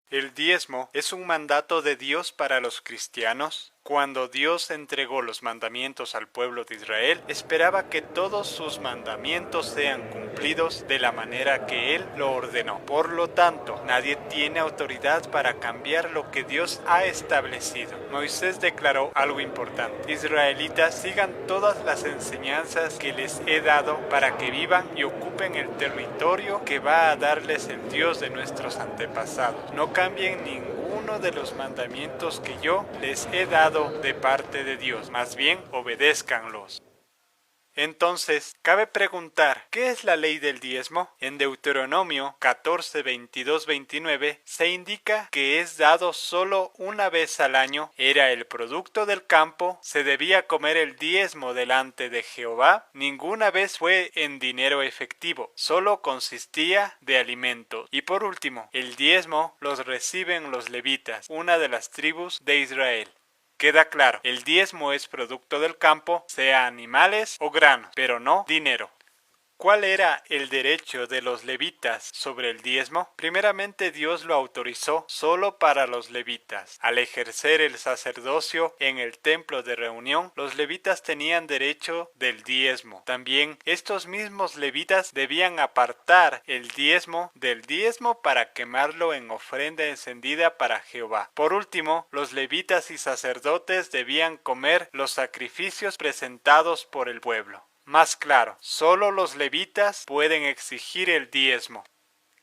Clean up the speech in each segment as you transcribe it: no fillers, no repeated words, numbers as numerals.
El diezmo es un mandato de Dios para los cristianos. Cuando Dios entregó los mandamientos al pueblo de Israel, esperaba que todos sus mandamientos sean cumplidos de la manera que Él lo ordenó. Por lo tanto, nadie tiene autoridad para cambiar lo que Dios ha establecido. Moisés declaró algo importante: israelitas, sigan todas las enseñanzas que les he dado para que vivan y ocupen el territorio que va a darles el Dios de nuestros antepasados. No cambien ninguno de los mandamientos que yo les he dado de parte de Dios, más bien obedézcanlos. Entonces, cabe preguntar, ¿qué es la ley del diezmo? En Deuteronomio 14, 22, 29 se indica que es dado solo una vez al año, era el producto del campo, se debía comer el diezmo delante de Jehová, ninguna vez fue en dinero efectivo, solo consistía de alimentos. Y por último, el diezmo los reciben los levitas, una de las tribus de Israel. Queda claro, el diezmo es producto del campo, sea animales o grano, pero no dinero. ¿Cuál era el derecho de los levitas sobre el diezmo? Primeramente, Dios lo autorizó solo para los levitas. Al ejercer el sacerdocio en el templo de reunión, los levitas tenían derecho del diezmo. También estos mismos levitas debían apartar el diezmo del diezmo para quemarlo en ofrenda encendida para Jehová. Por último, los levitas y sacerdotes debían comer los sacrificios presentados por el pueblo. Más claro, solo los levitas pueden exigir el diezmo.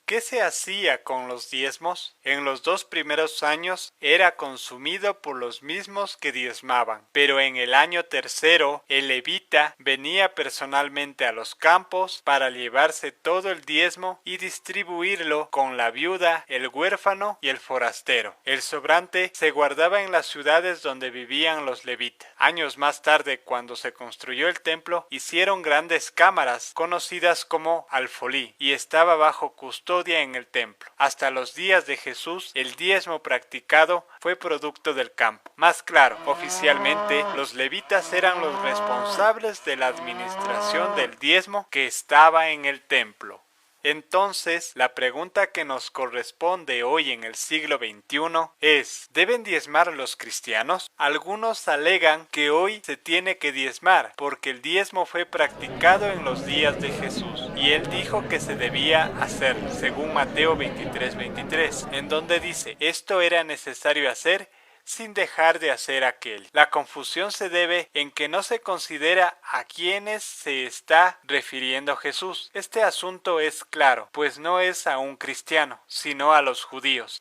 ¿Qué se hacía con los diezmos? En los 2 primeros años era consumido por los mismos que diezmaban, pero en el año tercero el levita venía personalmente a los campos para llevarse todo el diezmo y distribuirlo con la viuda, el huérfano y el forastero. El sobrante se guardaba en las ciudades donde vivían los levitas. Años más tarde, cuando se construyó el templo, hicieron grandes cámaras conocidas como alfolí y estaba bajo custodia en el templo. Hasta los días de Jesús, el diezmo practicado fue producto del campo. Más claro, oficialmente, los levitas eran los responsables de la administración del diezmo que estaba en el templo. Entonces, la pregunta que nos corresponde hoy en el siglo XXI es: ¿deben diezmar los cristianos? Algunos alegan que hoy se tiene que diezmar porque el diezmo fue practicado en los días de Jesús y él dijo que se debía hacer, según Mateo 23:23, en donde dice: esto era necesario hacer sin dejar de hacer aquel. La confusión se debe en que no se considera a quienes se está refiriendo Jesús. Este asunto es claro, pues no es a un cristiano, sino a los judíos.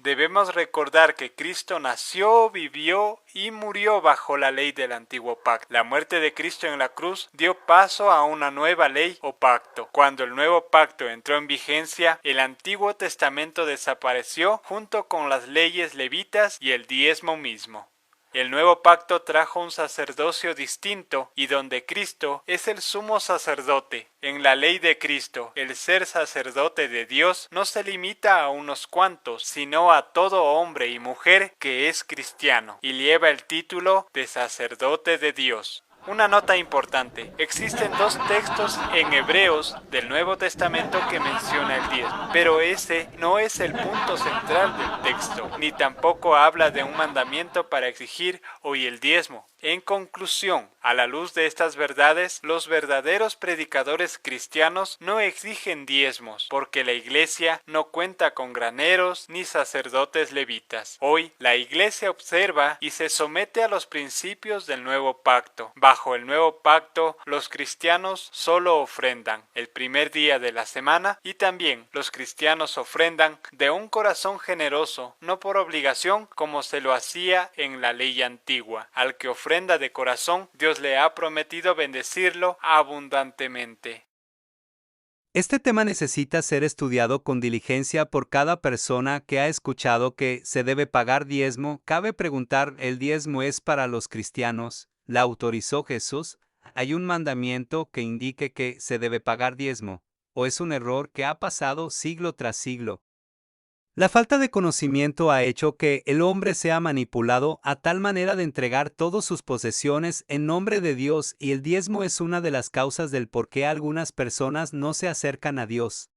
Debemos recordar que Cristo nació, vivió y murió bajo la ley del antiguo pacto. La muerte de Cristo en la cruz dio paso a una nueva ley o pacto. Cuando el nuevo pacto entró en vigencia, el Antiguo Testamento desapareció junto con las leyes levitas y el diezmo mismo. El nuevo pacto trajo un sacerdocio distinto y donde Cristo es el sumo sacerdote. En la ley de Cristo, el ser sacerdote de Dios no se limita a unos cuantos, sino a todo hombre y mujer que es cristiano y lleva el título de sacerdote de Dios. Una nota importante: existen 2 textos en Hebreos del Nuevo Testamento que menciona el diezmo, pero ese no es el punto central del texto, ni tampoco habla de un mandamiento para exigir hoy el diezmo. En conclusión, a la luz de estas verdades, los verdaderos predicadores cristianos no exigen diezmos, porque la iglesia no cuenta con graneros ni sacerdotes levitas. Hoy, la iglesia observa y se somete a los principios del nuevo pacto. Bajo el nuevo pacto, los cristianos solo ofrendan el primer día de la semana y también los cristianos ofrendan de un corazón generoso, no por obligación como se lo hacía en la ley antigua. Al que ofrenda de corazón, Dios le ha prometido bendecirlo abundantemente. Este tema necesita ser estudiado con diligencia por cada persona que ha escuchado que se debe pagar diezmo. Cabe preguntar, ¿el diezmo es para los cristianos? ¿La autorizó Jesús? ¿Hay un mandamiento que indique que se debe pagar diezmo? ¿O es un error que ha pasado siglo tras siglo? La falta de conocimiento ha hecho que el hombre sea manipulado a tal manera de entregar todas sus posesiones en nombre de Dios, y el diezmo es una de las causas del por qué algunas personas no se acercan a Dios.